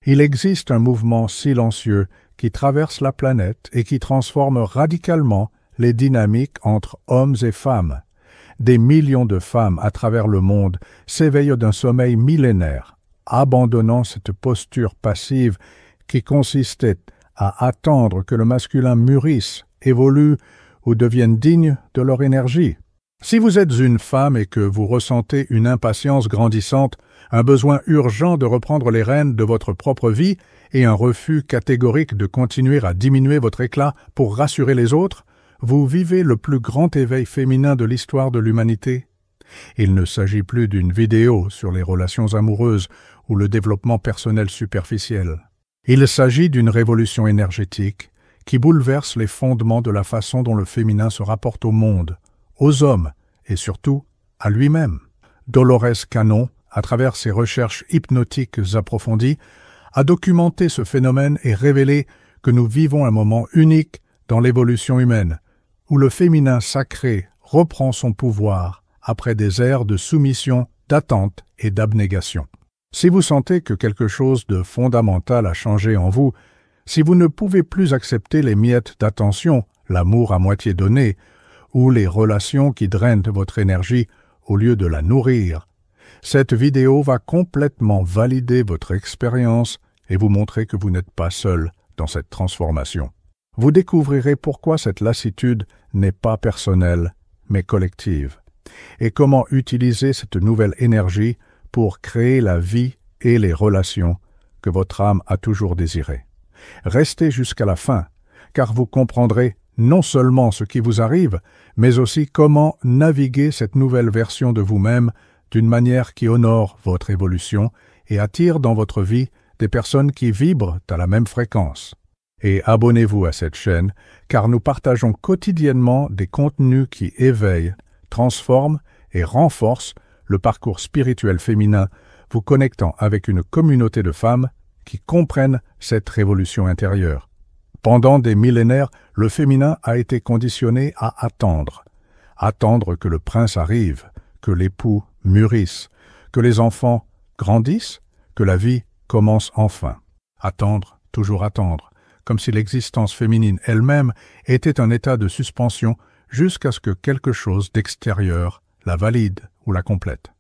Il existe un mouvement silencieux qui traverse la planète et qui transforme radicalement les dynamiques entre hommes et femmes. Des millions de femmes à travers le monde s'éveillent d'un sommeil millénaire, abandonnant cette posture passive qui consistait à attendre que le masculin mûrisse, évolue ou devienne digne de leur énergie. Si vous êtes une femme et que vous ressentez une impatience grandissante, un besoin urgent de reprendre les rênes de votre propre vie et un refus catégorique de continuer à diminuer votre éclat pour rassurer les autres, vous vivez le plus grand éveil féminin de l'histoire de l'humanité. Il ne s'agit plus d'une vidéo sur les relations amoureuses ou le développement personnel superficiel. Il s'agit d'une révolution énergétique qui bouleverse les fondements de la façon dont le féminin se rapporte au monde, aux hommes et surtout à lui-même. Dolores Cannon, à travers ses recherches hypnotiques approfondies, a documenté ce phénomène et révélé que nous vivons un moment unique dans l'évolution humaine, où le féminin sacré reprend son pouvoir après des ères de soumission, d'attente et d'abnégation. Si vous sentez que quelque chose de fondamental a changé en vous, si vous ne pouvez plus accepter les miettes d'attention, l'amour à moitié donné, ou les relations qui drainent votre énergie au lieu de la nourrir, cette vidéo va complètement valider votre expérience et vous montrer que vous n'êtes pas seul dans cette transformation. Vous découvrirez pourquoi cette lassitude n'est pas personnelle, mais collective, et comment utiliser cette nouvelle énergie pour créer la vie et les relations que votre âme a toujours désirées. Restez jusqu'à la fin, car vous comprendrez non seulement ce qui vous arrive, mais aussi comment naviguer cette nouvelle version de vous-même d'une manière qui honore votre évolution et attire dans votre vie des personnes qui vibrent à la même fréquence. Et abonnez-vous à cette chaîne, car nous partageons quotidiennement des contenus qui éveillent, transforment et renforcent le parcours spirituel féminin, vous connectant avec une communauté de femmes qui comprennent cette révolution intérieure. Pendant des millénaires, le féminin a été conditionné à attendre. Attendre que le prince arrive, que l'époux mûrisse, que les enfants grandissent, que la vie commence enfin. Attendre, toujours attendre, comme si l'existence féminine elle-même était un état de suspension jusqu'à ce que quelque chose d'extérieur la valide ou la complète.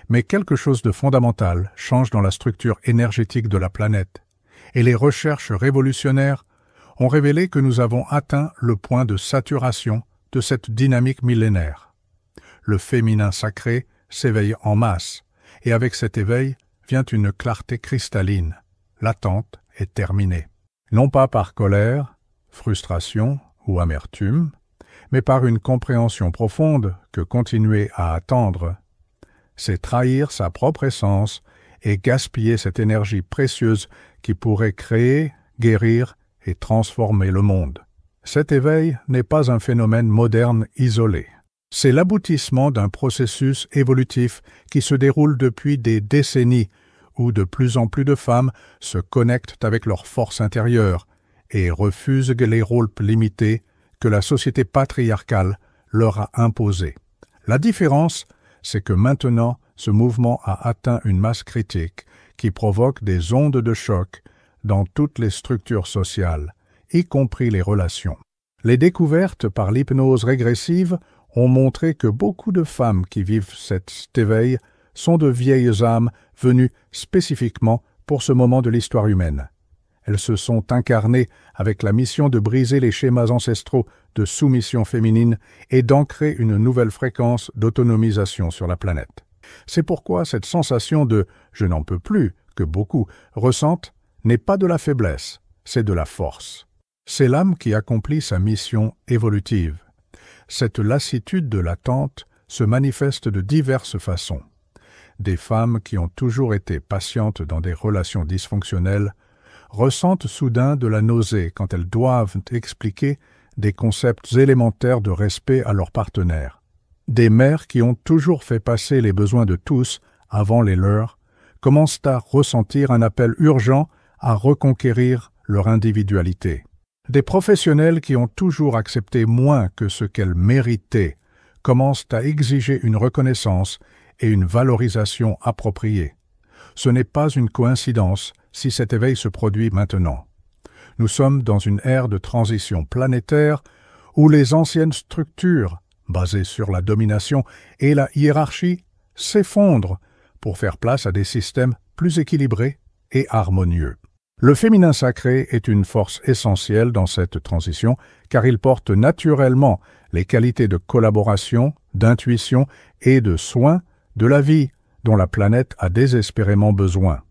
Mais quelque chose de fondamental change dans la structure énergétique de la planète, et les recherches révolutionnaires ont révélé que nous avons atteint le point de saturation de cette dynamique millénaire. Le féminin sacré s'éveille en masse, et avec cet éveil vient une clarté cristalline. L'attente est terminée. Non pas par colère, frustration ou amertume, mais par une compréhension profonde que continuer à attendre, c'est trahir sa propre essence et gaspiller cette énergie précieuse qui pourrait créer, guérir et transformer le monde. Cet éveil n'est pas un phénomène moderne isolé. C'est l'aboutissement d'un processus évolutif qui se déroule depuis des décennies où de plus en plus de femmes se connectent avec leur force intérieure et refusent les rôles limités que la société patriarcale leur a imposés. La différence, c'est que maintenant, ce mouvement a atteint une masse critique qui provoque des ondes de choc dans toutes les structures sociales, y compris les relations. Les découvertes par l'hypnose régressive ont montré que beaucoup de femmes qui vivent cet éveil sont de vieilles âmes venues spécifiquement pour ce moment de l'histoire humaine. Elles se sont incarnées avec la mission de briser les schémas ancestraux de soumission féminine et d'ancrer une nouvelle fréquence d'autonomisation sur la planète. C'est pourquoi cette sensation de « je n'en peux plus » que beaucoup ressentent n'est pas de la faiblesse, c'est de la force. C'est l'âme qui accomplit sa mission évolutive. Cette lassitude de l'attente se manifeste de diverses façons. Des femmes qui ont toujours été patientes dans des relations dysfonctionnelles ressentent soudain de la nausée quand elles doivent expliquer des concepts élémentaires de respect à leur partenaire. Des mères qui ont toujours fait passer les besoins de tous avant les leurs commencent à ressentir un appel urgent à reconquérir leur individualité. Des professionnels qui ont toujours accepté moins que ce qu'elles méritaient commencent à exiger une reconnaissance et une valorisation appropriée. Ce n'est pas une coïncidence, si cet éveil se produit maintenant. Nous sommes dans une ère de transition planétaire où les anciennes structures, basées sur la domination et la hiérarchie, s'effondrent pour faire place à des systèmes plus équilibrés et harmonieux. Le féminin sacré est une force essentielle dans cette transition car il porte naturellement les qualités de collaboration, d'intuition et de soin de la vie dont la planète a désespérément besoin.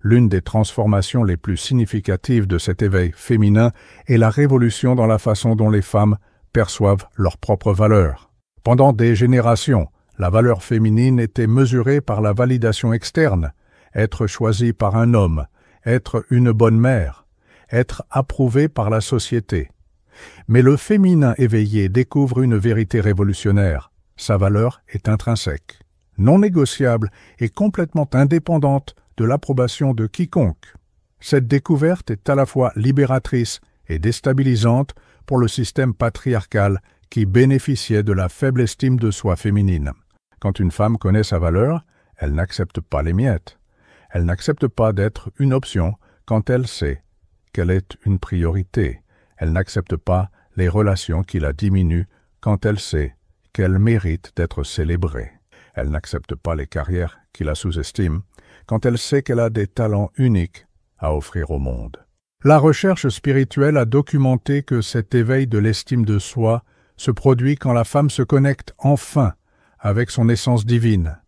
L'une des transformations les plus significatives de cet éveil féminin est la révolution dans la façon dont les femmes perçoivent leur propre valeur. Pendant des générations, la valeur féminine était mesurée par la validation externe, être choisie par un homme, être une bonne mère, être approuvée par la société. Mais le féminin éveillé découvre une vérité révolutionnaire. Sa valeur est intrinsèque, non négociable et complètement indépendante de l'approbation de quiconque. Cette découverte est à la fois libératrice et déstabilisante pour le système patriarcal qui bénéficiait de la faible estime de soi féminine. Quand une femme connaît sa valeur, elle n'accepte pas les miettes. Elle n'accepte pas d'être une option quand elle sait qu'elle est une priorité. Elle n'accepte pas les relations qui la diminuent quand elle sait qu'elle mérite d'être célébrée. Elle n'accepte pas les carrières qui la sous-estiment quand elle sait qu'elle a des talents uniques à offrir au monde. La recherche spirituelle a documenté que cet éveil de l'estime de soi se produit quand la femme se connecte enfin avec son essence divine.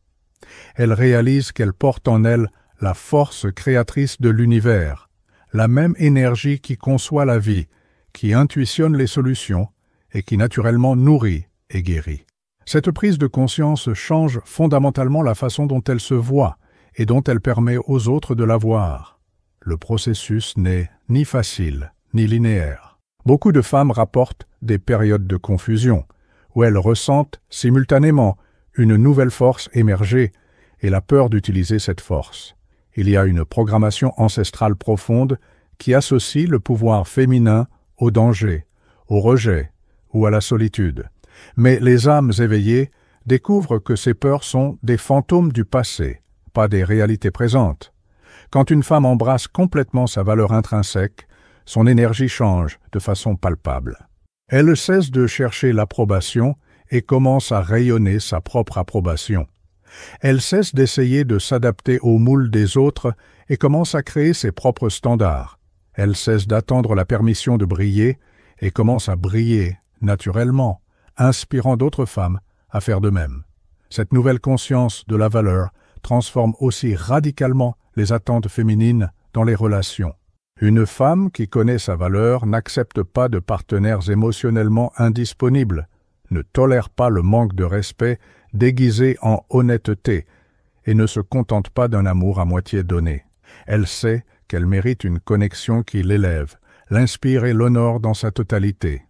Elle réalise qu'elle porte en elle la force créatrice de l'univers, la même énergie qui conçoit la vie, qui intuitionne les solutions et qui naturellement nourrit et guérit. Cette prise de conscience change fondamentalement la façon dont elle se voit et dont elle permet aux autres de la voir. Le processus n'est ni facile ni linéaire. Beaucoup de femmes rapportent des périodes de confusion, où elles ressentent simultanément une nouvelle force émerger et la peur d'utiliser cette force. Il y a une programmation ancestrale profonde qui associe le pouvoir féminin au danger, au rejet ou à la solitude. Mais les âmes éveillées découvrent que ces peurs sont des fantômes du passé, pas des réalités présentes. Quand une femme embrasse complètement sa valeur intrinsèque, son énergie change de façon palpable. Elle cesse de chercher l'approbation et commence à rayonner sa propre approbation. Elle cesse d'essayer de s'adapter au moule des autres et commence à créer ses propres standards. Elle cesse d'attendre la permission de briller et commence à briller naturellement, inspirant d'autres femmes à faire de même. Cette nouvelle conscience de la valeur transforme aussi radicalement les attentes féminines dans les relations. Une femme qui connaît sa valeur n'accepte pas de partenaires émotionnellement indisponibles, ne tolère pas le manque de respect déguisé en honnêteté et ne se contente pas d'un amour à moitié donné. Elle sait qu'elle mérite une connexion qui l'élève, l'inspire et l'honore dans sa totalité.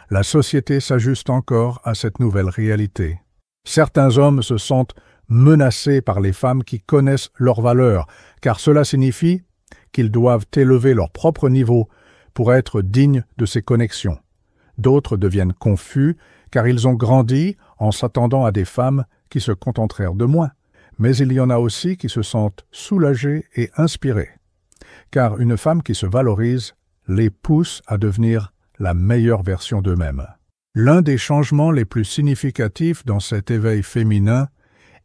La société s'ajuste encore à cette nouvelle réalité. Certains hommes se sentent menacés par les femmes qui connaissent leur valeur, car cela signifie qu'ils doivent élever leur propre niveau pour être dignes de ces connexions. D'autres deviennent confus, car ils ont grandi en s'attendant à des femmes qui se contentèrent de moins. Mais il y en a aussi qui se sentent soulagés et inspirés, car une femme qui se valorise les pousse à devenir la meilleure version d'eux-mêmes. L'un des changements les plus significatifs dans cet éveil féminin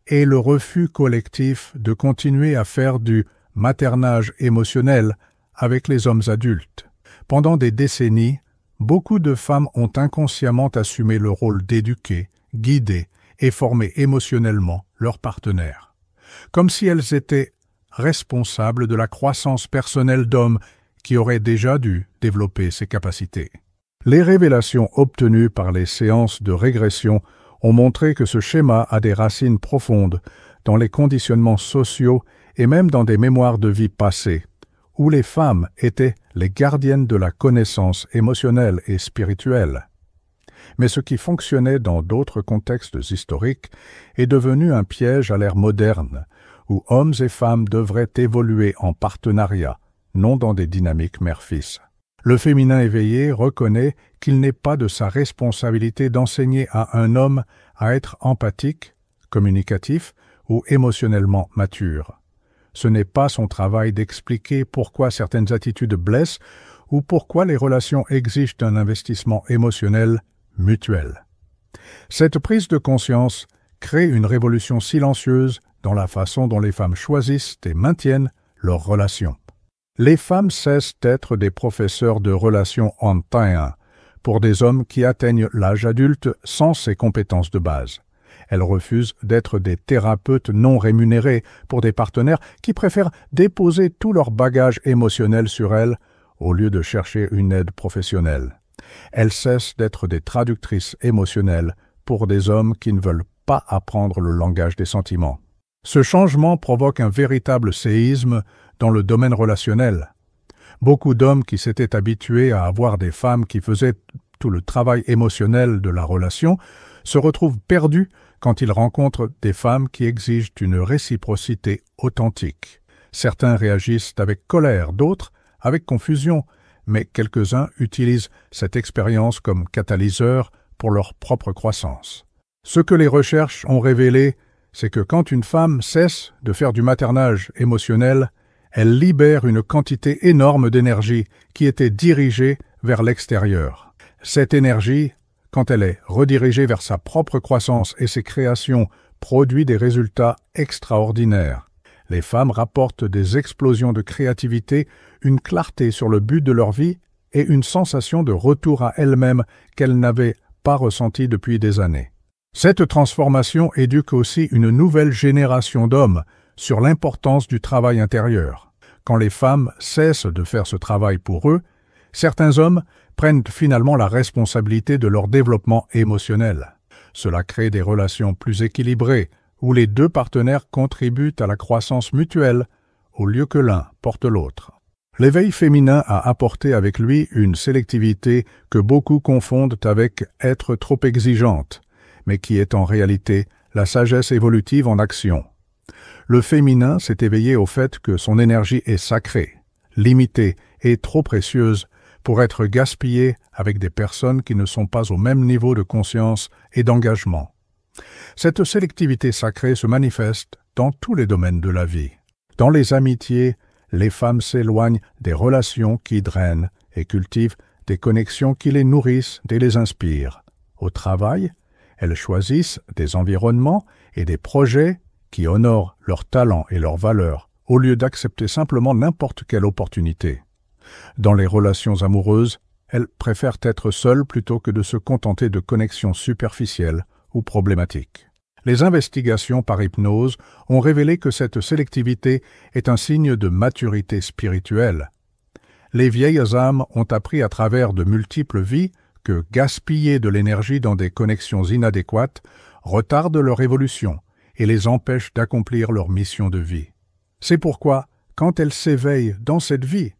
est le refus collectif de continuer à faire du maternage émotionnel avec les hommes adultes. Pendant des décennies, beaucoup de femmes ont inconsciemment assumé le rôle d'éduquer, guider et former émotionnellement leurs partenaires, comme si elles étaient responsables de la croissance personnelle d'hommes qui auraient déjà dû développer ces capacités. Les révélations obtenues par les séances de régression ont montré que ce schéma a des racines profondes dans les conditionnements sociaux et même dans des mémoires de vie passées, où les femmes étaient les gardiennes de la connaissance émotionnelle et spirituelle. Mais ce qui fonctionnait dans d'autres contextes historiques est devenu un piège à l'ère moderne, où hommes et femmes devraient évoluer en partenariat, non dans des dynamiques mère-fils. Le féminin éveillé reconnaît qu'il n'est pas de sa responsabilité d'enseigner à un homme à être empathique, communicatif ou émotionnellement mature. Ce n'est pas son travail d'expliquer pourquoi certaines attitudes blessent ou pourquoi les relations exigent un investissement émotionnel mutuel. Cette prise de conscience crée une révolution silencieuse dans la façon dont les femmes choisissent et maintiennent leurs relations. Les femmes cessent d'être des professeurs de relations en temps pour des hommes qui atteignent l'âge adulte sans ces compétences de base. Elles refusent d'être des thérapeutes non rémunérés pour des partenaires qui préfèrent déposer tout leur bagage émotionnel sur elles au lieu de chercher une aide professionnelle. Elles cessent d'être des traductrices émotionnelles pour des hommes qui ne veulent pas apprendre le langage des sentiments. Ce changement provoque un véritable séisme dans le domaine relationnel. Beaucoup d'hommes qui s'étaient habitués à avoir des femmes qui faisaient tout le travail émotionnel de la relation se retrouvent perdus quand ils rencontrent des femmes qui exigent une réciprocité authentique. Certains réagissent avec colère, d'autres avec confusion, mais quelques-uns utilisent cette expérience comme catalyseur pour leur propre croissance. Ce que les recherches ont révélé, c'est que quand une femme cesse de faire du maternage émotionnel, elle libère une quantité énorme d'énergie qui était dirigée vers l'extérieur. Cette énergie, quand elle est redirigée vers sa propre croissance et ses créations, produit des résultats extraordinaires. Les femmes rapportent des explosions de créativité, une clarté sur le but de leur vie et une sensation de retour à elles-mêmes qu'elles n'avaient pas ressentie depuis des années. Cette transformation éduque aussi une nouvelle génération d'hommes sur l'importance du travail intérieur. Quand les femmes cessent de faire ce travail pour eux, certains hommes prennent finalement la responsabilité de leur développement émotionnel. Cela crée des relations plus équilibrées, où les deux partenaires contribuent à la croissance mutuelle, au lieu que l'un porte l'autre. L'éveil féminin a apporté avec lui une sélectivité que beaucoup confondent avec être trop exigeante, mais qui est en réalité la sagesse évolutive en action. Le féminin s'est éveillé au fait que son énergie est sacrée, limitée et trop précieuse pour être gaspillée avec des personnes qui ne sont pas au même niveau de conscience et d'engagement. Cette sélectivité sacrée se manifeste dans tous les domaines de la vie. Dans les amitiés, les femmes s'éloignent des relations qui drainent et cultivent des connexions qui les nourrissent et les inspirent. Au travail, elles choisissent des environnements et des projets qui honorent leurs talents et leurs valeurs, au lieu d'accepter simplement n'importe quelle opportunité. Dans les relations amoureuses, elles préfèrent être seules plutôt que de se contenter de connexions superficielles ou problématiques. Les investigations par hypnose ont révélé que cette sélectivité est un signe de maturité spirituelle. Les vieilles âmes ont appris à travers de multiples vies que gaspiller de l'énergie dans des connexions inadéquates retarde leur évolution et les empêche d'accomplir leur mission de vie. C'est pourquoi, quand elles s'éveillent dans cette vie,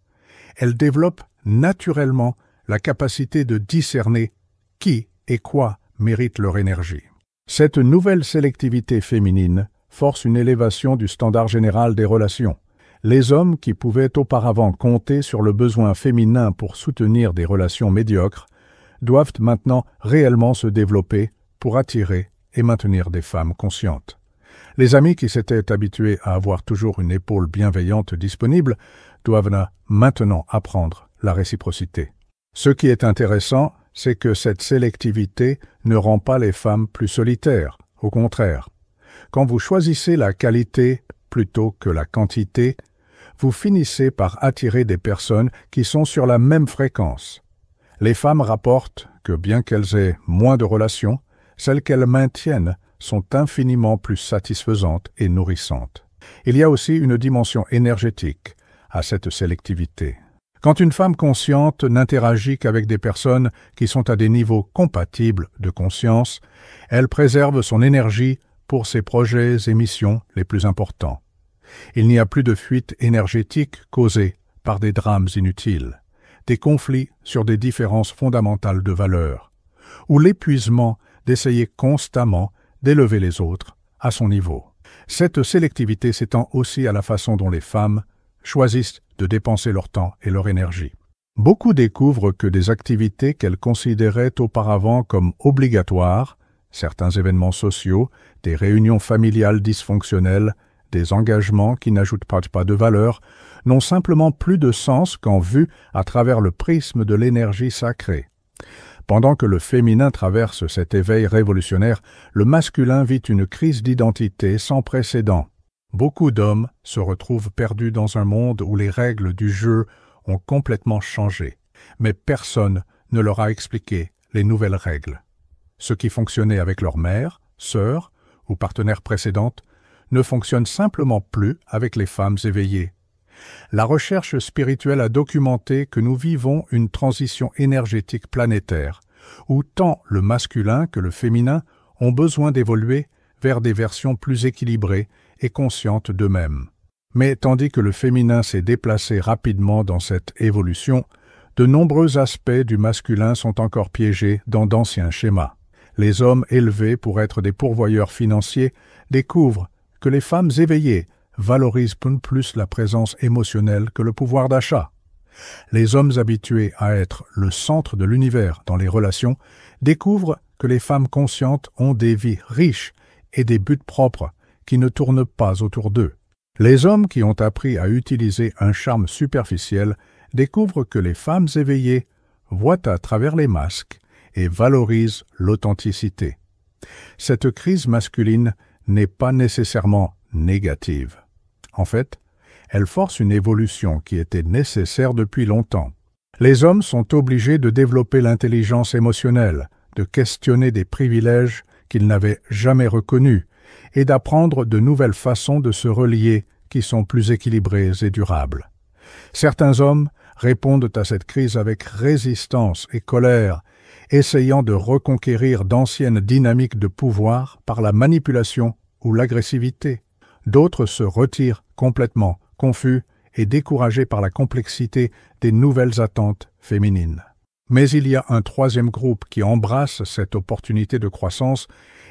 elles développent naturellement la capacité de discerner qui et quoi mérite leur énergie. Cette nouvelle sélectivité féminine force une élévation du standard général des relations. Les hommes qui pouvaient auparavant compter sur le besoin féminin pour soutenir des relations médiocres doivent maintenant réellement se développer pour attirer et maintenir des femmes conscientes. Les amis qui s'étaient habitués à avoir toujours une épaule bienveillante disponible doivent maintenant apprendre la réciprocité. Ce qui est intéressant, c'est que cette sélectivité ne rend pas les femmes plus solitaires. Au contraire, quand vous choisissez la qualité plutôt que la quantité, vous finissez par attirer des personnes qui sont sur la même fréquence. Les femmes rapportent que bien qu'elles aient moins de relations, celles qu'elles maintiennent sont infiniment plus satisfaisantes et nourrissantes. Il y a aussi une dimension énergétique à cette sélectivité. Quand une femme consciente n'interagit qu'avec des personnes qui sont à des niveaux compatibles de conscience, elle préserve son énergie pour ses projets et missions les plus importants. Il n'y a plus de fuite énergétique causée par des drames inutiles, des conflits sur des différences fondamentales de valeurs, ou l'épuisement d'essayer constamment d'élever les autres à son niveau. Cette sélectivité s'étend aussi à la façon dont les femmes choisissent de dépenser leur temps et leur énergie. Beaucoup découvrent que des activités qu'elles considéraient auparavant comme obligatoires, certains événements sociaux, des réunions familiales dysfonctionnelles, des engagements qui n'ajoutent pas de valeur, n'ont simplement plus de sens quand vus à travers le prisme de l'énergie sacrée. Pendant que le féminin traverse cet éveil révolutionnaire, le masculin vit une crise d'identité sans précédent. Beaucoup d'hommes se retrouvent perdus dans un monde où les règles du jeu ont complètement changé, mais personne ne leur a expliqué les nouvelles règles. Ce qui fonctionnait avec leur mère, sœur ou partenaire précédente ne fonctionne simplement plus avec les femmes éveillées. La recherche spirituelle a documenté que nous vivons une transition énergétique planétaire, où tant le masculin que le féminin ont besoin d'évoluer vers des versions plus équilibrées et conscientes d'eux-mêmes. Mais tandis que le féminin s'est déplacé rapidement dans cette évolution, de nombreux aspects du masculin sont encore piégés dans d'anciens schémas. Les hommes élevés pour être des pourvoyeurs financiers découvrent que les femmes éveillées valorisent plus la présence émotionnelle que le pouvoir d'achat. Les hommes habitués à être le centre de l'univers dans les relations découvrent que les femmes conscientes ont des vies riches et des buts propres qui ne tournent pas autour d'eux. Les hommes qui ont appris à utiliser un charme superficiel découvrent que les femmes éveillées voient à travers les masques et valorisent l'authenticité. Cette crise masculine n'est pas nécessairement négative. En fait, elle force une évolution qui était nécessaire depuis longtemps. Les hommes sont obligés de développer l'intelligence émotionnelle, de questionner des privilèges qu'ils n'avaient jamais reconnus et d'apprendre de nouvelles façons de se relier qui sont plus équilibrées et durables. Certains hommes répondent à cette crise avec résistance et colère, essayant de reconquérir d'anciennes dynamiques de pouvoir par la manipulation ou l'agressivité. D'autres se retirent complètement, confus et découragés par la complexité des nouvelles attentes féminines. Mais il y a un troisième groupe qui embrasse cette opportunité de croissance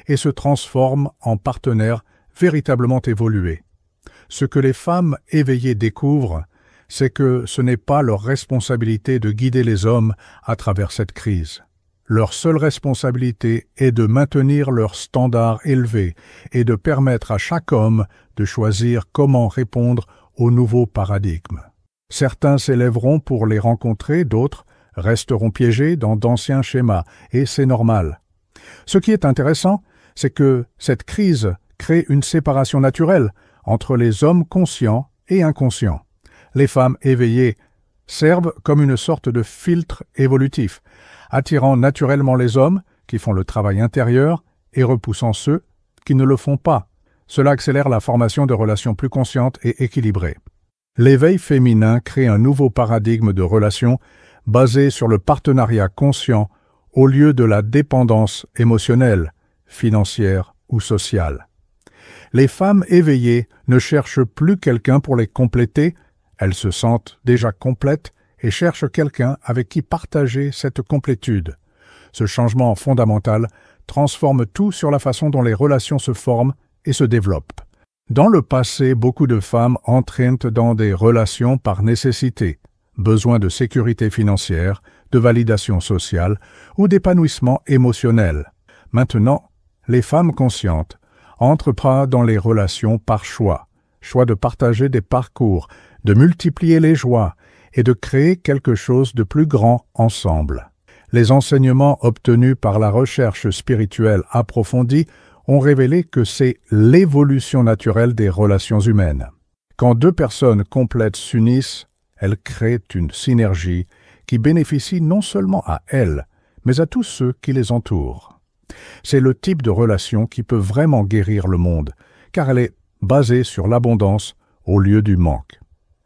et se transforme en partenaires véritablement évolués. Ce que les femmes éveillées découvrent, c'est que ce n'est pas leur responsabilité de guider les hommes à travers cette crise. Leur seule responsabilité est de maintenir leurs standards élevés et de permettre à chaque homme de choisir comment répondre au nouveau paradigme. Certains s'élèveront pour les rencontrer, d'autres resteront piégés dans d'anciens schémas, et c'est normal. Ce qui est intéressant, c'est que cette crise crée une séparation naturelle entre les hommes conscients et inconscients. Les femmes éveillées servent comme une sorte de filtre évolutif, attirant naturellement les hommes qui font le travail intérieur et repoussant ceux qui ne le font pas. Cela accélère la formation de relations plus conscientes et équilibrées. L'éveil féminin crée un nouveau paradigme de relations basé sur le partenariat conscient au lieu de la dépendance émotionnelle, financière ou sociale. Les femmes éveillées ne cherchent plus quelqu'un pour les compléter, elles se sentent déjà complètes et cherchent quelqu'un avec qui partager cette complétude. Ce changement fondamental transforme tout sur la façon dont les relations se forment et se développent. Dans le passé, beaucoup de femmes entraînent dans des relations par nécessité, besoin de sécurité financière, de validation sociale ou d'épanouissement émotionnel. Maintenant, les femmes conscientes entrent pas dans les relations par choix de partager des parcours, de multiplier les joies et de créer quelque chose de plus grand ensemble. Les enseignements obtenus par la recherche spirituelle approfondie ont révélé que c'est l'évolution naturelle des relations humaines. Quand deux personnes complètes s'unissent, elles créent une synergie qui bénéficie non seulement à elles, mais à tous ceux qui les entourent. C'est le type de relation qui peut vraiment guérir le monde, car elle est basée sur l'abondance au lieu du manque.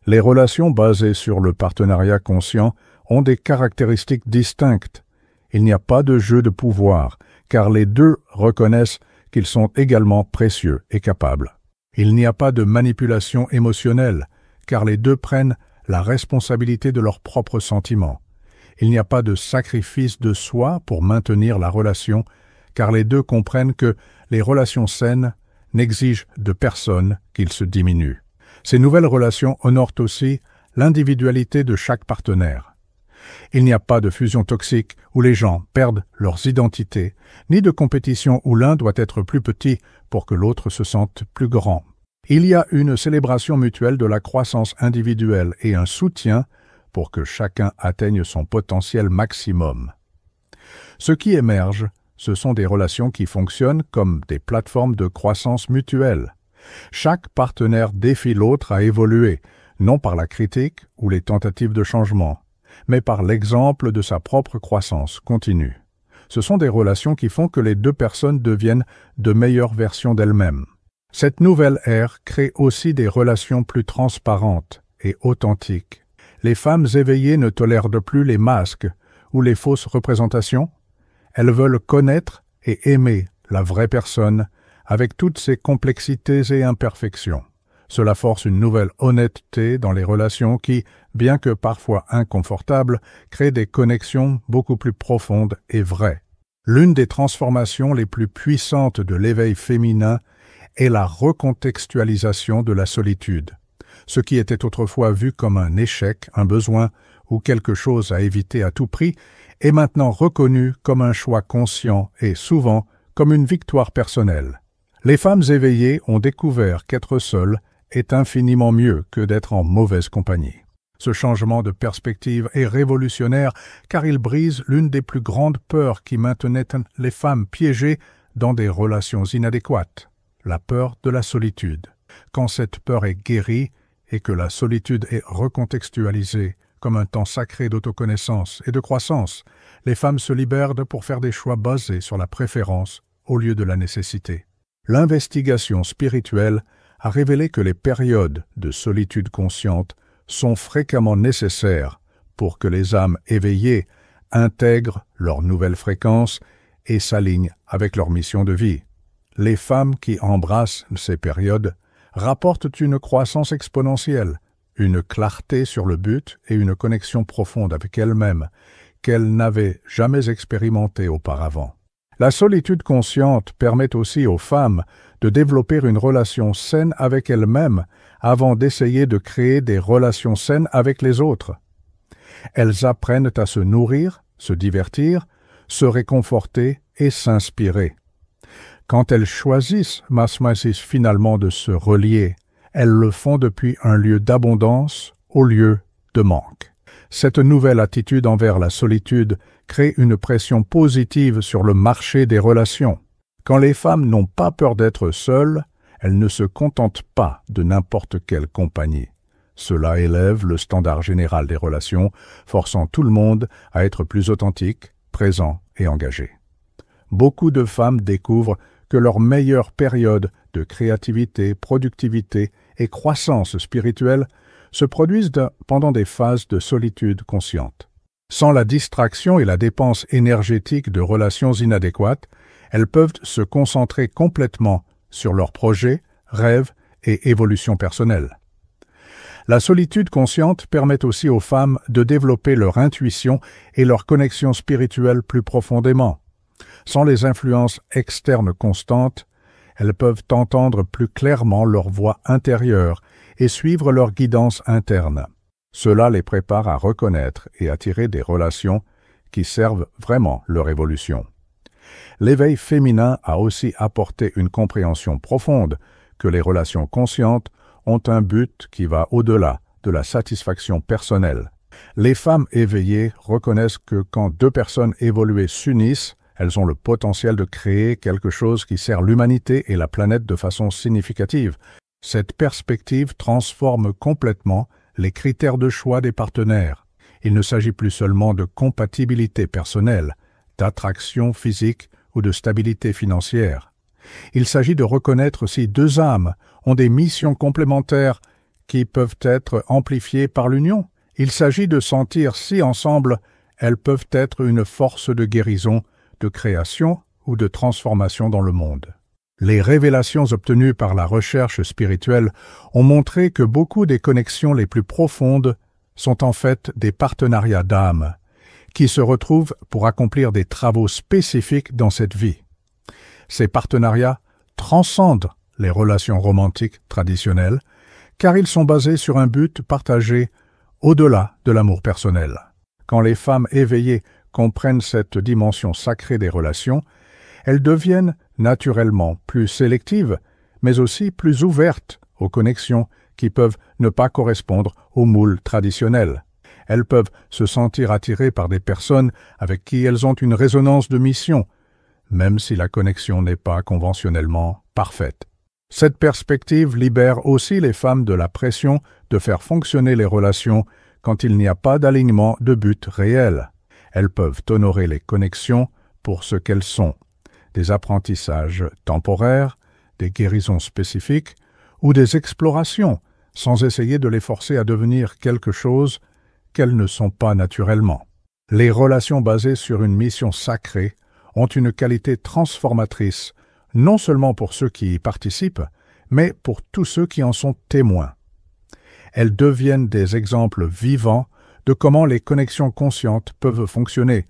Les relations basées sur le partenariat conscient ont des caractéristiques distinctes. Il n'y a pas de jeu de pouvoir, car les deux reconnaissent qu'ils sont également précieux et capables. Il n'y a pas de manipulation émotionnelle, car les deux prennent la responsabilité de leurs propres sentiments. Il n'y a pas de sacrifice de soi pour maintenir la relation, car les deux comprennent que les relations saines n'exigent de personne qu'ils se diminuent. Ces nouvelles relations honorent aussi l'individualité de chaque partenaire. Il n'y a pas de fusion toxique où les gens perdent leurs identités, ni de compétition où l'un doit être plus petit pour que l'autre se sente plus grand. Il y a une célébration mutuelle de la croissance individuelle et un soutien pour que chacun atteigne son potentiel maximum. Ce qui émerge, ce sont des relations qui fonctionnent comme des plateformes de croissance mutuelle. Chaque partenaire défie l'autre à évoluer, non par la critique ou les tentatives de changement, mais par l'exemple de sa propre croissance continue. Ce sont des relations qui font que les deux personnes deviennent de meilleures versions d'elles-mêmes. Cette nouvelle ère crée aussi des relations plus transparentes et authentiques. Les femmes éveillées ne tolèrent plus les masques ou les fausses représentations. Elles veulent connaître et aimer la vraie personne avec toutes ses complexités et imperfections. Cela force une nouvelle honnêteté dans les relations qui, bien que parfois inconfortables, créent des connexions beaucoup plus profondes et vraies. L'une des transformations les plus puissantes de l'éveil féminin est la recontextualisation de la solitude. Ce qui était autrefois vu comme un échec, un besoin ou quelque chose à éviter à tout prix, est maintenant reconnu comme un choix conscient et souvent comme une victoire personnelle. Les femmes éveillées ont découvert qu'être seules est infiniment mieux que d'être en mauvaise compagnie. Ce changement de perspective est révolutionnaire car il brise l'une des plus grandes peurs qui maintenaient les femmes piégées dans des relations inadéquates, la peur de la solitude. Quand cette peur est guérie et que la solitude est recontextualisée comme un temps sacré d'autoconnaissance et de croissance, les femmes se libèrent pour faire des choix basés sur la préférence au lieu de la nécessité. L'investigation spirituelle a révélé que les périodes de solitude consciente sont fréquemment nécessaires pour que les âmes éveillées intègrent leur nouvelle fréquence et s'alignent avec leur mission de vie. Les femmes qui embrassent ces périodes rapportent une croissance exponentielle, une clarté sur le but et une connexion profonde avec elles-mêmes qu'elles n'avaient jamais expérimentée auparavant. La solitude consciente permet aussi aux femmes de développer une relation saine avec elles-mêmes avant d'essayer de créer des relations saines avec les autres. Elles apprennent à se nourrir, se divertir, se réconforter et s'inspirer. Quand elles choisissent finalement de se relier, elles le font depuis un lieu d'abondance au lieu de manque. Cette nouvelle attitude envers la solitude crée une pression positive sur le marché des relations. Quand les femmes n'ont pas peur d'être seules, elles ne se contentent pas de n'importe quelle compagnie. Cela élève le standard général des relations, forçant tout le monde à être plus authentique, présent et engagé. Beaucoup de femmes découvrent que leur meilleure période de créativité, productivité et croissance spirituelle se produisent pendant des phases de solitude consciente. Sans la distraction et la dépense énergétique de relations inadéquates, elles peuvent se concentrer complètement sur leurs projets, rêves et évolutions personnelles. La solitude consciente permet aussi aux femmes de développer leur intuition et leur connexion spirituelle plus profondément. Sans les influences externes constantes, elles peuvent entendre plus clairement leur voix intérieure et suivre leur guidance interne. Cela les prépare à reconnaître et attirer des relations qui servent vraiment leur évolution. L'éveil féminin a aussi apporté une compréhension profonde que les relations conscientes ont un but qui va au-delà de la satisfaction personnelle. Les femmes éveillées reconnaissent que quand deux personnes évoluées s'unissent, elles ont le potentiel de créer quelque chose qui sert l'humanité et la planète de façon significative. Cette perspective transforme complètement les critères de choix des partenaires. Il ne s'agit plus seulement de compatibilité personnelle, d'attraction physique ou de stabilité financière. Il s'agit de reconnaître si deux âmes ont des missions complémentaires qui peuvent être amplifiées par l'union. Il s'agit de sentir si ensemble elles peuvent être une force de guérison, de création ou de transformation dans le monde. Les révélations obtenues par la recherche spirituelle ont montré que beaucoup des connexions les plus profondes sont en fait des partenariats d'âmes qui se retrouvent pour accomplir des travaux spécifiques dans cette vie. Ces partenariats transcendent les relations romantiques traditionnelles car ils sont basés sur un but partagé au-delà de l'amour personnel. Quand les femmes éveillées comprennent cette dimension sacrée des relations, elles deviennent naturellement plus sélectives, mais aussi plus ouvertes aux connexions qui peuvent ne pas correspondre au moule traditionnel. Elles peuvent se sentir attirées par des personnes avec qui elles ont une résonance de mission, même si la connexion n'est pas conventionnellement parfaite. Cette perspective libère aussi les femmes de la pression de faire fonctionner les relations quand il n'y a pas d'alignement de but réel. Elles peuvent honorer les connexions pour ce qu'elles sont, des apprentissages temporaires, des guérisons spécifiques ou des explorations, sans essayer de les forcer à devenir quelque chose qu'elles ne sont pas naturellement. Les relations basées sur une mission sacrée ont une qualité transformatrice, non seulement pour ceux qui y participent, mais pour tous ceux qui en sont témoins. Elles deviennent des exemples vivants de comment les connexions conscientes peuvent fonctionner,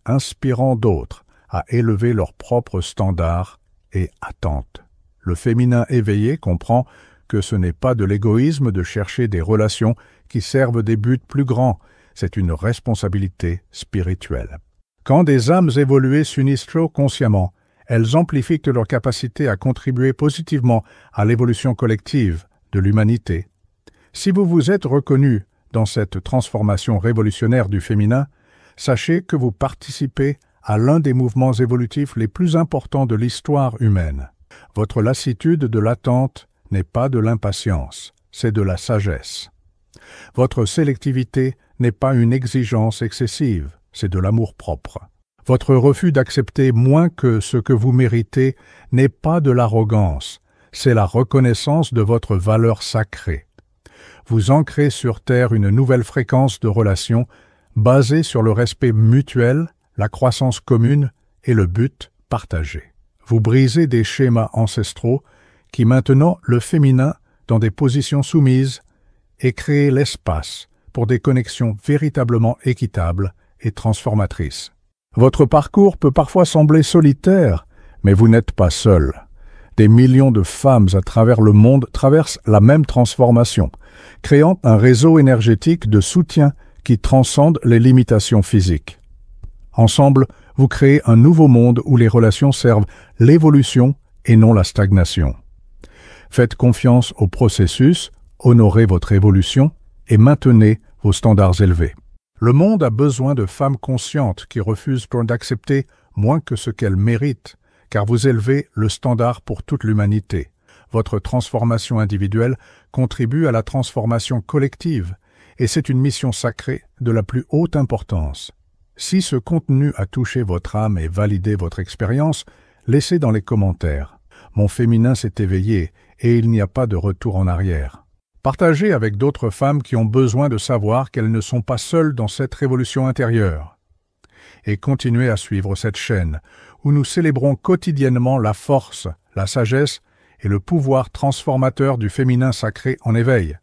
inspirant d'autres à élever leurs propres standards et attentes. Le féminin éveillé comprend que ce n'est pas de l'égoïsme de chercher des relations qui servent des buts plus grands, c'est une responsabilité spirituelle. Quand des âmes évoluées s'unissent trop consciemment, elles amplifient leur capacité à contribuer positivement à l'évolution collective de l'humanité. Si vous vous êtes reconnu dans cette transformation révolutionnaire du féminin, sachez que vous participez à l'un des mouvements évolutifs les plus importants de l'histoire humaine. Votre lassitude de l'attente n'est pas de l'impatience, c'est de la sagesse. Votre sélectivité n'est pas une exigence excessive, c'est de l'amour-propre. Votre refus d'accepter moins que ce que vous méritez n'est pas de l'arrogance, c'est la reconnaissance de votre valeur sacrée. Vous ancrez sur Terre une nouvelle fréquence de relations basée sur le respect mutuel, la croissance commune et le but partagé. Vous brisez des schémas ancestraux qui maintenant le féminin dans des positions soumises et créez l'espace pour des connexions véritablement équitables et transformatrices. Votre parcours peut parfois sembler solitaire, mais vous n'êtes pas seul. Des millions de femmes à travers le monde traversent la même transformation, créant un réseau énergétique de soutien qui transcende les limitations physiques. Ensemble, vous créez un nouveau monde où les relations servent l'évolution et non la stagnation. Faites confiance au processus, honorez votre évolution et maintenez vos standards élevés. Le monde a besoin de femmes conscientes qui refusent d'accepter moins que ce qu'elles méritent, car vous élevez le standard pour toute l'humanité. Votre transformation individuelle contribue à la transformation collective, et c'est une mission sacrée de la plus haute importance. Si ce contenu a touché votre âme et validé votre expérience, laissez dans les commentaires. Mon féminin s'est éveillé et il n'y a pas de retour en arrière. Partagez avec d'autres femmes qui ont besoin de savoir qu'elles ne sont pas seules dans cette révolution intérieure. Et continuez à suivre cette chaîne où nous célébrons quotidiennement la force, la sagesse et le pouvoir transformateur du féminin sacré en éveil.